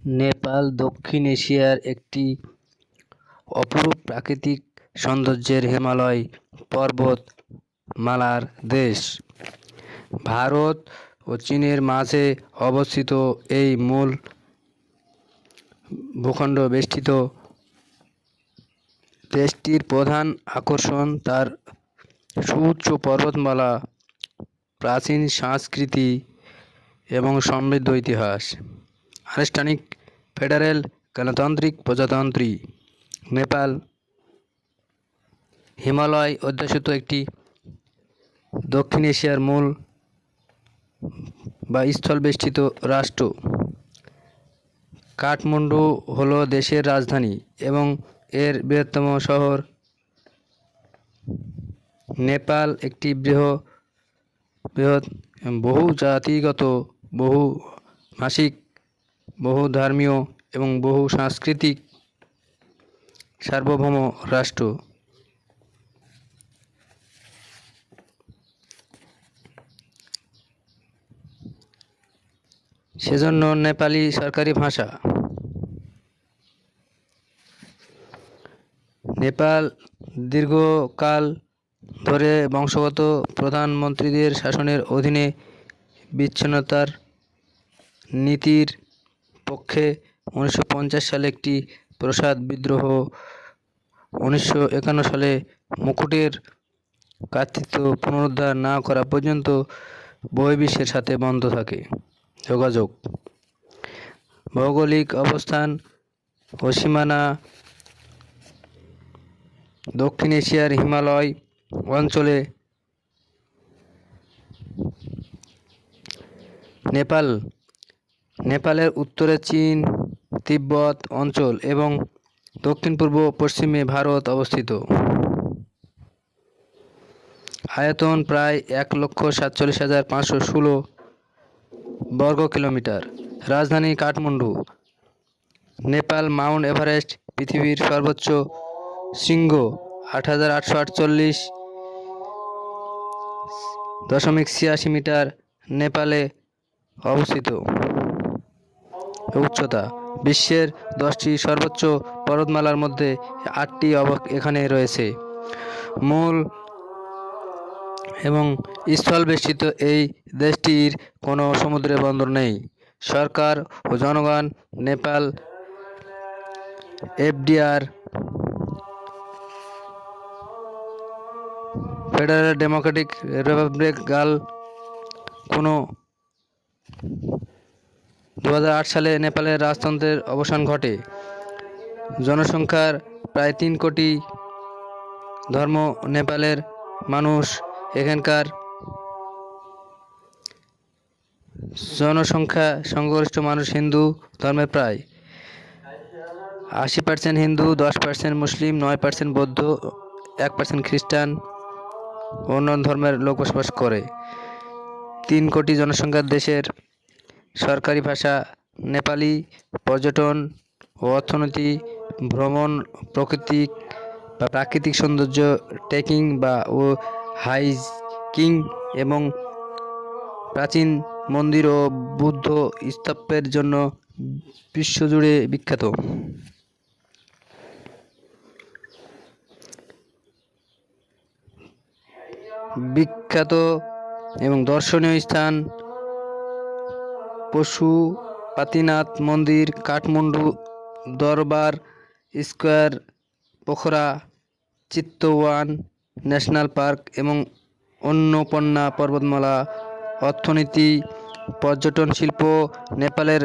নেপাল দক্ষিণ এশিয়ার একটি অপরূপ প্রাকৃতিক সৌন্দর্যের হিমালয় পর্বতমালার দেশ। ভারত ও চীনের মাঝে অবস্থিত এই মূল ভূখণ্ড বেষ্টিত দেশটির প্রধান আকর্ষণ তার সুউচ্চ পর্বতমালা, প্রাচীন সংস্কৃতি এবং সমৃদ্ধ ইতিহাস। আনুষ্ঠানিক ফেডারেল গণতান্ত্রিক প্রজাতন্ত্রী নেপাল হিমালয় অধ্যুষিত একটি দক্ষিণ এশিয়ার মূল বা স্থলবেষ্টিত রাষ্ট্র। কাঠমান্ডু হলো দেশের রাজধানী এবং এর বৃহত্তম শহর। নেপাল একটি বৃহৎ বহু জাতিগত, বহু ভাষিক, বহু ধর্মীয় এবং বহু সাংস্কৃতিক সার্বভৌম রাষ্ট্র। সেজন্য নেপালি সরকারি ভাষা। নেপাল দীর্ঘকাল ধরে বংশগত প্রধানমন্ত্রীদের শাসনের অধীনে বিচ্ছিন্নতার নীতির পক্ষে 1950 সালে একটি প্রসাদ বিদ্রোহ, 1951 সালে মুকুটের কর্তৃত্ব পুনরুদ্ধার না করা পর্যন্ত বহির্বিশ্বের সাথে বন্ধ থাকে যোগাযোগ। ভৌগোলিক অবস্থান ও সীমানা দক্ষিণ এশিয়ার হিমালয় অঞ্চলে নেপালের উত্তরে চীন, তিব্বত অঞ্চল এবং দক্ষিণ পূর্ব পশ্চিমে ভারত অবস্থিত। আয়তন প্রায় 1,47,516 বর্গ কিলোমিটার। রাজধানী কাঠমান্ডু। নেপাল মাউন্ট এভারেস্ট পৃথিবীর সর্বোচ্চ শৃঙ্গ 8,848.86 মিটার নেপালে অবস্থিত। উচ্চতা বিশ্বের 10টি সর্বোচ্চ পর্বতমালার মধ্যে 8টি এখানে রয়েছে। মূল এবং স্থলবেষ্টিত এই দেশটির কোনো সমুদ্র বন্দর নেই। সরকার ও জনগণ Nepal FDR federal Democratic Republic গাল কোনো 2008 সালে নেপালের রাজতন্ত্রের অবসান ঘটে। জনসংখ্যার প্রায় 3 কোটি। ধর্ম নেপালের মানুষ এখানকার জনসংখ্যা সংখ্যাগরিষ্ঠ মানুষ হিন্দু ধর্মের প্রায় 80% হিন্দু, 10% মুসলিম, 9% বৌদ্ধ, 1% খ্রিস্টান ও অন্য ধর্মের লোক বসবাস করে। 3 কোটি জনসংখ্যার দেশের সরকারি ভাষা নেপালি। পর্যটন ও অর্থনীতি, ভ্রমণ, প্রাকৃতিক সৌন্দর্য, ট্রেকিং ও হাইকিং এবং প্রাচীন মন্দির ও বৌদ্ধ স্থাপত্যের জন্য বিশ্বজুড়ে বিখ্যাত এবং দর্শনীয় স্থান পশুপতিনাথ মন্দির, কাঠমান্ডু দরবার স্কোয়ার, পোখরা চিত্তওয়ান ন্যাশনাল পার্ক এবং অন্নপূর্ণা পর্বতমালা। অর্থনীতি, পর্যটন শিল্প নেপালের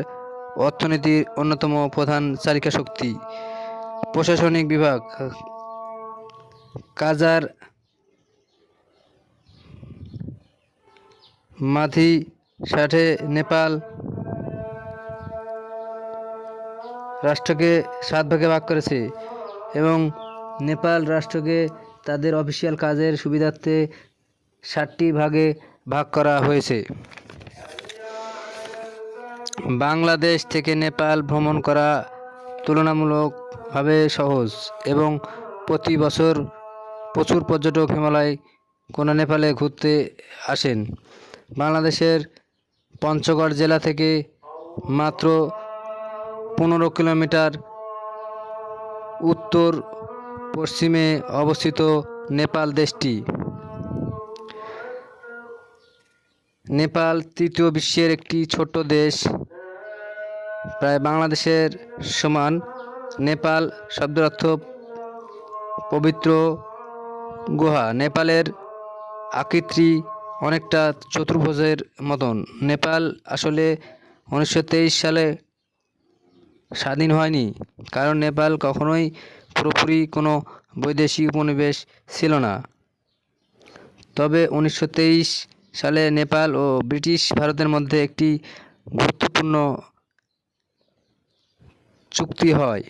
অর্থনীতির অন্যতম প্রধান চালিকা শক্তি। প্রশাসনিক বিভাগ কাজার মাধি সাথে নেপাল রাষ্ট্রকে 7 ভাগে ভাগ করেছে এবং নেপাল রাষ্ট্রকে তাদের অফিসিয়াল কাজের সুবিধার্থে 7টি ভাগে ভাগ করা হয়েছে। বাংলাদেশ থেকে নেপাল ভ্রমণ করা তুলনামূলকভাবে সহজ এবং প্রতি বছর প্রচুর পর্যটক হিমালয় কোনা নেপালে ঘুরতে আসেন। বাংলাদেশের পঞ্চগড় জেলা থেকে মাত্র 15 কিলোমিটার উত্তর পশ্চিমে অবস্থিত নেপাল দেশটি। নেপাল তৃতীয় বিশ্বের একটি ছোট্ট দেশ, প্রায় বাংলাদেশের সমান। নেপাল শব্দের অর্থ পবিত্র গুহা। নেপালের আকৃতি অনেকটা চতুর্ভুজের মতন। নেপাল আসলে 1923 সালে স্বাধীন হয়নি, কারণ নেপাল কখনোই পুরোপুরি কোনো বৈদেশিক উপনিবেশ ছিল না। তবে 1923 সালে নেপাল ও ব্রিটিশ ভারতের মধ্যে একটি গুরুত্বপূর্ণ চুক্তি হয়।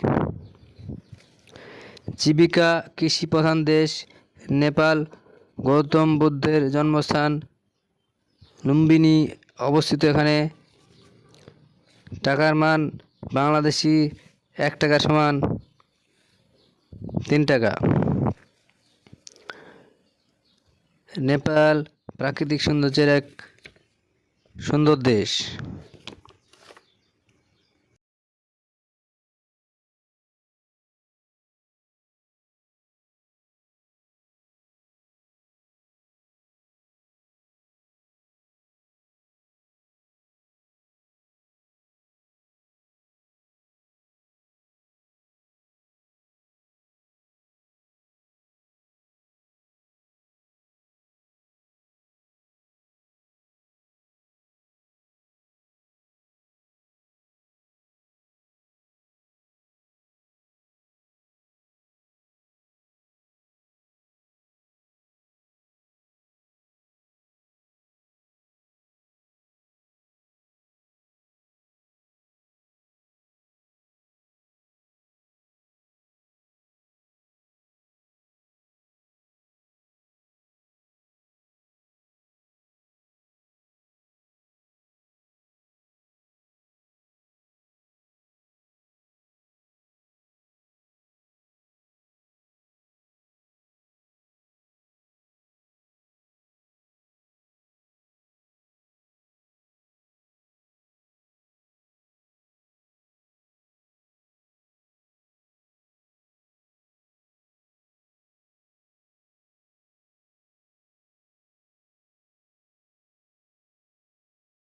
জীবিকা কৃষি প্রধান দেশ নেপাল। গৌতম বুদ্ধের জন্মস্থান লুম্বিনী অবস্থিত এখানে। টাকার মান বাংলাদেশি 1 টাকার সমান 3 টাকা। নেপাল প্রাকৃতিক সৌন্দর্যের এক সুন্দর দেশ।